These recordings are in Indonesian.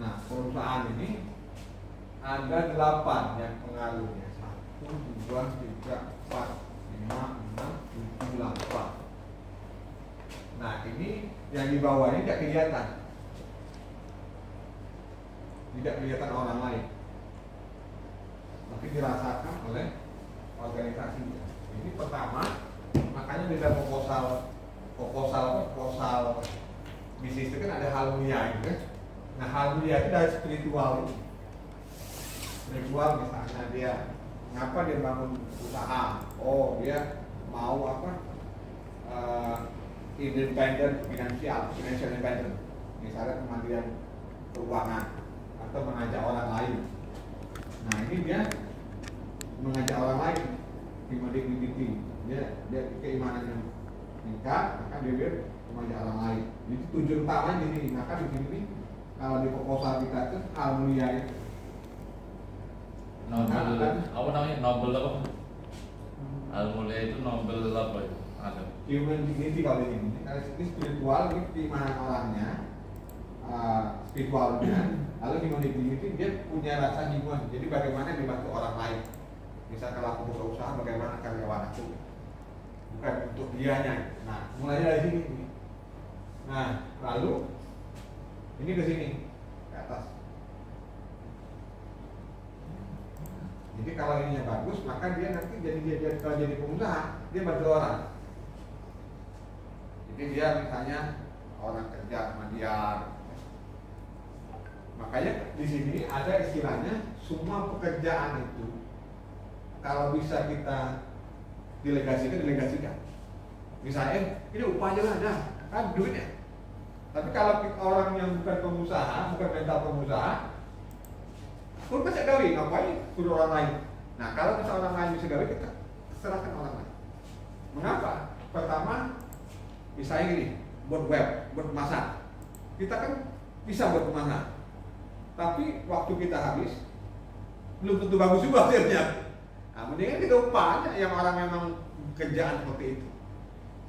Nah, perusahaan ini ada 8 yang pengaruhnya. 1, 2, 3, 4, 5, 6, 7, 8. Nah, ini yang di bawah ini tidak kelihatan. Tidak kelihatan orang lain, tapi dirasakan oleh organisasinya. Ini pertama, makanya di dalam proposal bisnis itu kan ada hal mulia gitu kan. Nah, hal mulia itu dari spiritual ini. Spiritual misalnya dia ngapa dia bangun usaha? Oh, dia mau apa? Independent financial independent. Misalnya kemandirian keuangan atau mengajak orang lain. Nah, ini dia mengajak orang lain liquidity. Dia keimanannya meningkat, maka dia mengajak orang lain. Jadi tujuan utamanya di sini. Maka di sini kalau di proposal kita itu hal mulia itu. Nobel, apa namanya? Nobel apa? Hal mulia itu Nobel apa itu? Ada. Human dignity kalau ini. Kalau ini spiritual, ini keimanan orangnya, spiritualnya. Lalu human dignity dia punya rasa human. Jadi bagaimana dibantu orang lain. Misal kalau aku buka usaha, bagaimana karyawan aku, bukan untuk dianya. Nah, mulai dari sini. Nah, lalu ini ke sini, ke atas. Jadi kalau ininya bagus, maka dia nanti kalau jadi pengusaha, dia bantu orang. Jadi dia misalnya orang kerja sama dia. Makanya di sini ada istilahnya semua pekerjaan itu kalau bisa kita delegasikan. Misalnya ini upahnya ada, kan duitnya. Tapi kalau orang yang bukan pengusaha, bukan mental pengusaha, pun bisa gawe, ngapain suruh orang lain. Nah, kalau bisa orang lain bisa gawe, kita serahkan orang lain. Mengapa? Pertama, misalnya gini, buat web, buat masak. Kita kan bisa buat masak, tapi waktu kita habis, belum tentu bagus juga hasilnya. Nah, mendingan kita upahnya yang orang memang kerjaan seperti itu.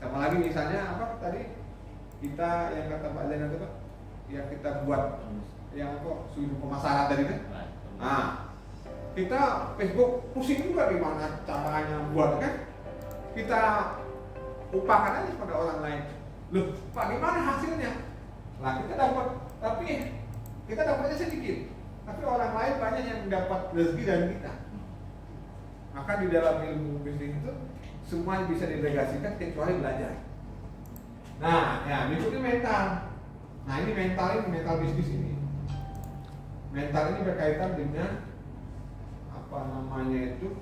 Sama lagi misalnya apa tadi kita yang kata Pak Zainal itu Pak, yang kita buat yang apa suhu pemasaran tadi kan. Nah, kita Facebook pusing juga gimana caranya buat kan. Kita upahkan aja pada orang lain. Loh, Pak gimana hasilnya? Nah, kita dapat, tapi kita dapatnya sedikit. Tapi orang lain banyak yang dapat rezeki dari kita. Maka di dalam ilmu bisnis itu semua bisa didelegasikan kecuali belajar. Nah, ya berikutnya mental. Nah, ini mental bisnis ini. Mental ini berkaitan dengan apa namanya itu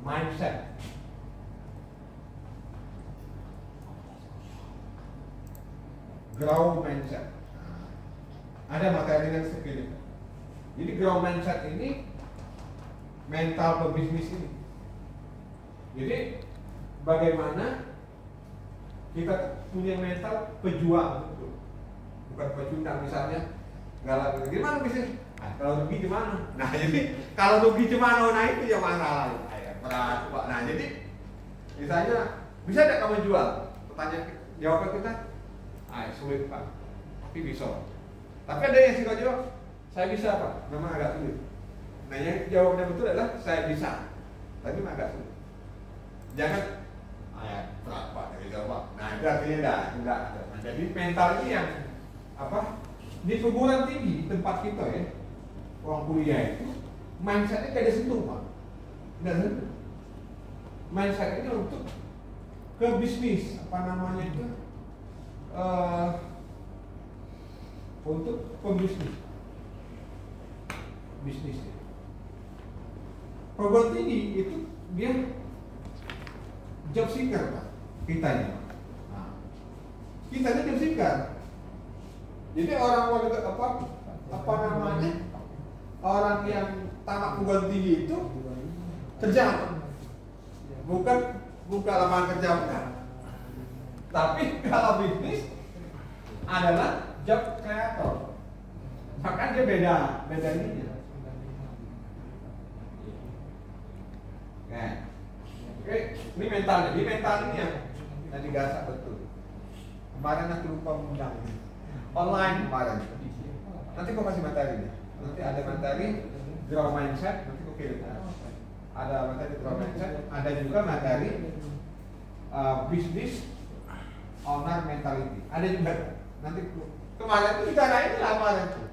mindset. Grow mindset. Nah, ada materi yang seperti jadi grow mindset ini mental pebisnis ini. Jadi bagaimana kita punya mental pejuang, bukan pecundang misalnya. Galak, gimana bisnis? Nah, kalau rugi gimana? Nah, jadi kalau rugi gimana? Nah, itu yang masalah. Berat, Pak. Nah, jadi misalnya bisa tidak kamu jual? Pertanyaan jawaban kita, sulit Pak, tapi bisa. Tapi ada yang suka jawab, saya bisa Pak, memang agak sulit. Nah, yang jawabnya betul adalah saya bisa, tapi memang agak sulit. Jangan, berat Pak, dari jawab. Nah, itu artinya enggak. Nah, jadi mental ini yang apa? Di perguruan tinggi tempat kita ya, ruang kuliah itu mindsetnya kayak disentuh Pak, tidak sentuh. Mindset ini untuk ke bisnis apa namanya itu untuk pembisnis bisnisnya. Perguruan tinggi itu dia job seeker Pak, kitanya. Nah, kitanya job seeker. Jadi orang apa namanya orang yang tamat perguruan tinggi itu kerja, bukan buka lapangan kerja bukan. Tapi kalau bisnis adalah job creator, maka dia beda ininya. Oke, ini mentalnya. Di mental ini yang digasak betul. Kemarin aku lupa undang online kemarin. Nanti kau kasih materi. Nanti ada materi grow mindset. Nanti kau kirim. Ada materi grow mindset. Ada juga materi business owner mentality. Ada juga. Nanti kemarin itu bicara ini lah kemarin tuh.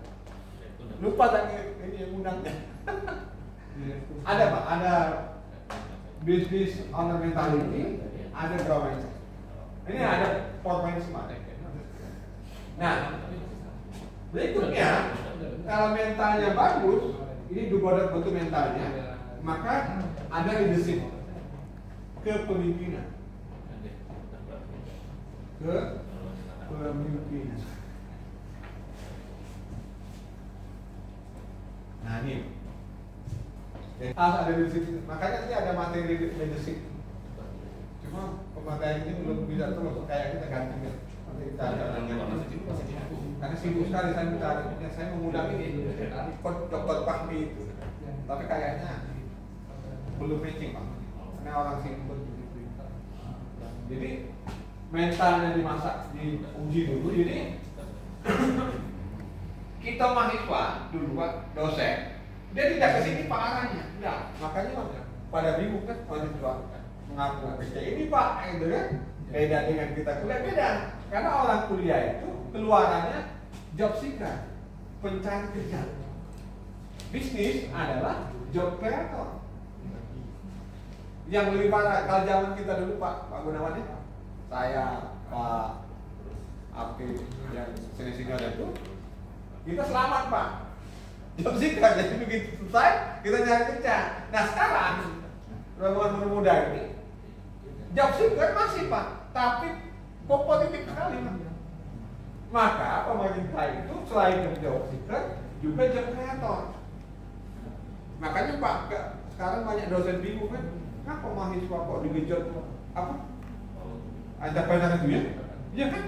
Lupa tadi ini yang undangnya. Ada Pak, ada business owner mentality, ada grow mindset. Ini ada formasi semua. Nah, berikutnya kalau mentalnya bagus, ini dua bentuk mentalnya, maka ada leadership, kepemimpinan, Nah ini, harus ada leadership. Makanya nanti ada materi leadership. Cuma pemateri ini belum bisa terus kayak kita ganti ya. Nanti kita ada karena sibuk sekali saya mencari. Saya mengundang ini Dr. Fahmi itu, tapi kayaknya belum matching Pak. Karena orang sibuk. Jadi mentalnya dimasak, diuji dulu. Jadi kita mahasiswa dulu Pak, dosen, dia tidak kesini Pak arahnya. Enggak, makanya pada bingung kan mahasiswa mengaku kerja ini Pak, gitu kan? Beda dengan kita kuliah, beda. Karena orang kuliah itu keluarannya job seeker, pencari kerja. Bisnis adalah job creator. Yang lebih parah kalau zaman kita dulu Pak Gunawan itu, saya Pak Apip yang senior itu, kita selamat Pak. Job seeker, jadi begitu selesai kita nyari kerja. Nah sekarang rombongan muda ini job seeker masih Pak, tapi kompetitif sekali Pak. Maka pemerintah itu selain job seeker juga job creator. Makanya Pak, sekarang banyak dosen bingung kan, kenapa mahasiswa kok digenjot apa? Entrepreneur itu ya? Iya kan?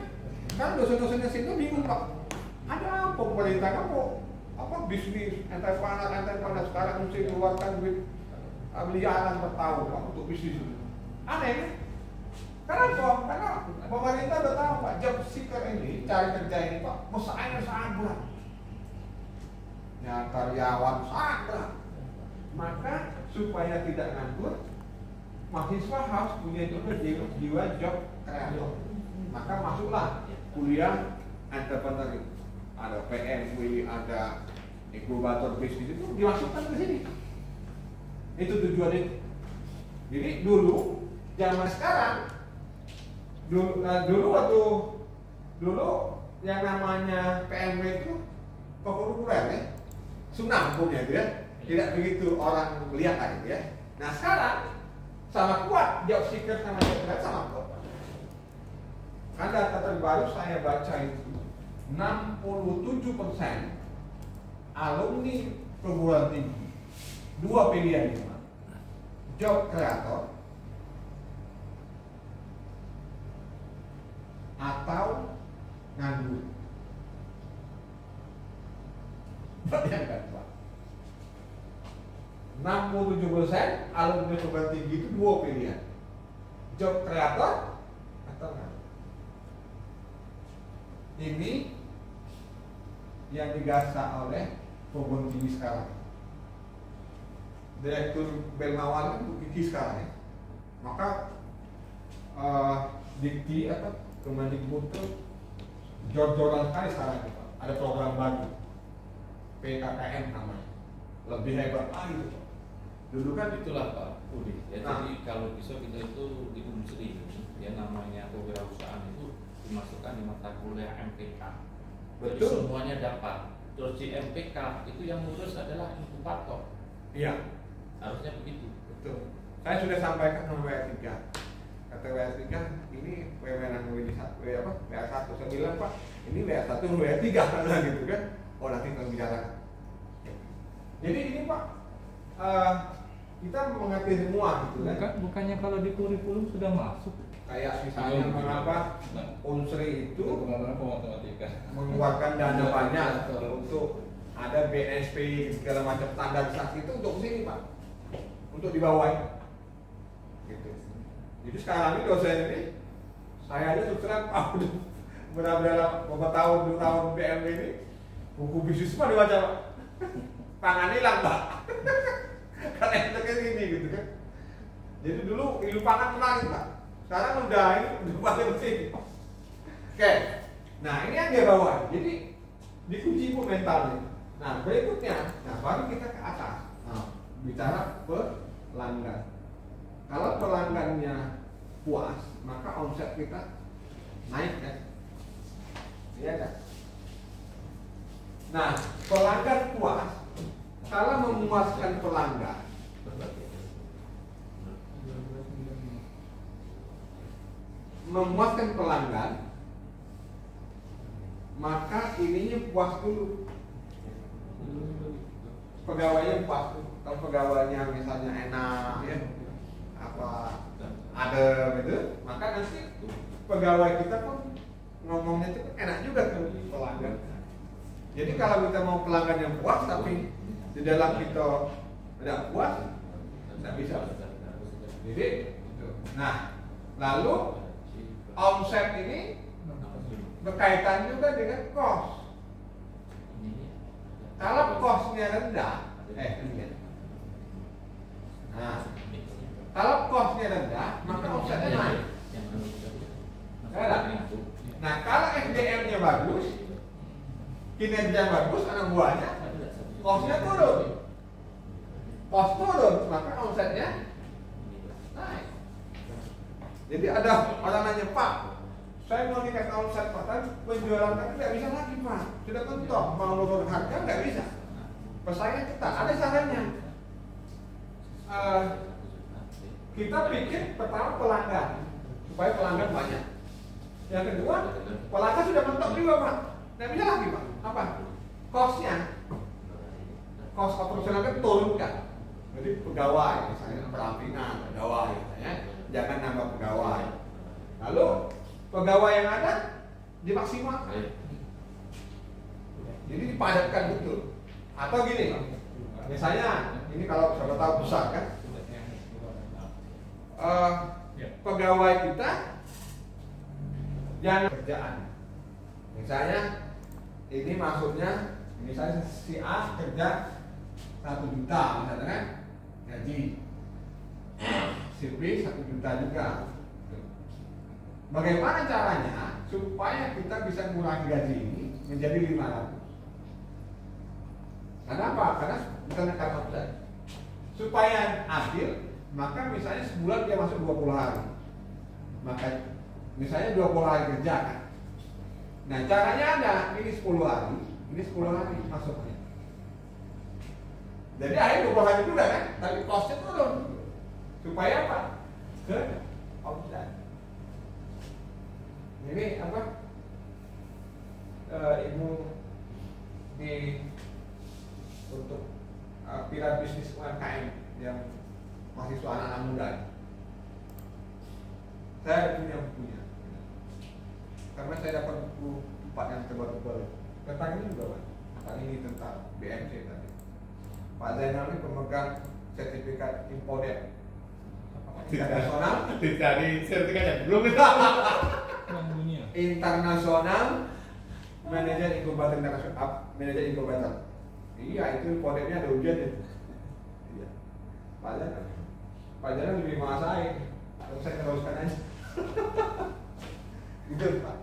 Sekarang dosen-dosennya sini bingung Pak. Ada apa pemerintah kamu? Apa bisnis entrepreneur sekarang mesti keluarkan duit miliaran per tahun Pak untuk bisnis itu? Aneh kan? Kenapa? Karena pemerintah udah tahu Pak, job seeker ini, cari kerja ini Pak, pesaingnya sangat berat. Ya karyawan sangat berat. Maka supaya tidak nganggur, mahasiswa harus punya juga jiwa job kreator. Maka masuklah kuliah entrepreneur. Ada PMW, ada inkubator bisnis itu dimasukkan ke sini. Itu tujuannya. Jadi dulu zaman sekarang dulu yang namanya PMW itu populer ya, sunnah hukumnya itu ya, tidak begitu orang lihat aja ya. Nah sekarang sama kuat job seeker sama job creator sama kuat. Kan data terbaru saya baca itu 67% alumni perguruan tinggi, dua pilihan ini, job creator atau nganggur. Bayangkan Pak, 67% alumni perguruan tinggi itu dua pilihan, job creator atau nganggur. Ini yang digasak oleh perguruan tinggi sekarang. Direktur Belmawal itu Kiki sekarang ya. Maka Dikti atau Kemendikbud itu jor-joran sekali sekarang Pak. Ada program baru PKKM namanya, lebih hebat lagi itu Pak. Dulu kan itulah Pak Budi ya, jadi kalau bisa kita itu di industri ya, namanya kewirausahaan itu dimasukkan di mata kuliah MPK. Betul. Jadi semuanya dapat. Terus di MPK itu yang ngurus adalah inkubator. Iya. Harusnya begitu. Betul. Saya sudah sampaikan sama WR3. Kata WR3 ini wewenang WR1. Saya bilang Pak, ini WR1 WR3 gitu kan. Oh nanti kita bicara. Jadi ini Pak, kita mengerti semua gitu kan. Bukannya kalau di kurikulum sudah masuk? Kayak misalnya mengapa Unsri itu mengeluarkan dana banyak untuk ada BNSP segala macam standarisasi itu untuk sini Pak, untuk dibawain gitu. Jadi sekarang ini dosen ini saya aja terus terang beberapa tahun 2 tahun BMW ini buku bisnis semua dibaca Pak. Pangan hilang Pak. Karena itu kayak gini gitu kan. Jadi dulu ilu pangan menarik Pak. Sekarang udah ini udah pakai mesin. Oke. Nah ini yang dia bawa. Jadi dikunci pun mentalnya. Nah berikutnya, nah baru kita ke atas. Nah, bicara pelanggan. Kalau pelanggannya puas, maka omset kita naik kan? Iya kan? Nah, pelanggan puas, kalau memuaskan pelanggan, maka ininya puas dulu. Pegawainya puas dulu. Kalau pegawainya misalnya enak, ya, apa ada gitu, maka nanti pegawai kita pun ngomongnya itu enak juga ke pelanggan. Jadi kalau kita mau pelanggan yang puas tapi di dalam kita tidak puas, tidak bisa. Jadi, nah, lalu omset ini berkaitan juga dengan cost. Kalau costnya rendah, nah, kalau costnya rendah, maka omsetnya naik. Nah, kalau SDM-nya bagus, kinerja bagus, anak buahnya, costnya turun. Cost turun, maka omsetnya naik. Jadi ada orang nanya, Pak, saya mau dikasih omset Pak, tapi penjualan tadi tidak bisa lagi Pak. Sudah mentok, mau nurun harga nggak bisa. Pesaingnya ketat, ada sarannya. Kita bikin pertama pelanggan, supaya pelanggan banyak. Yang kedua, pelanggan sudah mentok juga Pak. Nggak bisa lagi Pak. Apa? Cost-nya, cost operasional kan turunkan. Jadi pegawai, misalnya perampingan, pegawai, ya. Jangan nambah pegawai. Lalu pegawai yang ada dimaksimalkan. Jadi dipadatkan betul. Atau gini, misalnya ini kalau saudara tahu besar kan, pegawai kita jangan kerjaan. Misalnya ini maksudnya, misalnya si A kerja 1 juta misalnya kan, gaji. Si B 1 juta juga. Bagaimana caranya supaya kita bisa mengurangi gaji ini menjadi 500? Kenapa? Karena bukan karena omset. Supaya adil, maka misalnya sebulan dia masuk 20 hari. Maka misalnya 20 hari kerja kan. Nah caranya ada, ini 10 hari, ini 10 hari masuknya. Jadi akhirnya 20 hari juga kan, tapi costnya turun. Supaya apa? Ke omset. Ini apa? Ibu di untuk pilar bisnis UMKM yang mahasiswa anak-anak muda. Saya punya bukunya. Karena saya dapat buku 4 yang tebal-tebal. Tentang ini juga Pak. Tentang ini tentang BMC tadi. Pak Zainal ini pemegang sertifikat Impodet internasional. Dari sertifikatnya belum internasional manajer inkubator internasional, manajer inkubator. Iya itu Impodetnya ada ujian ya. Iya. Pak Zainal lebih menguasai. Terus saya teruskan aja. Gitu Pak.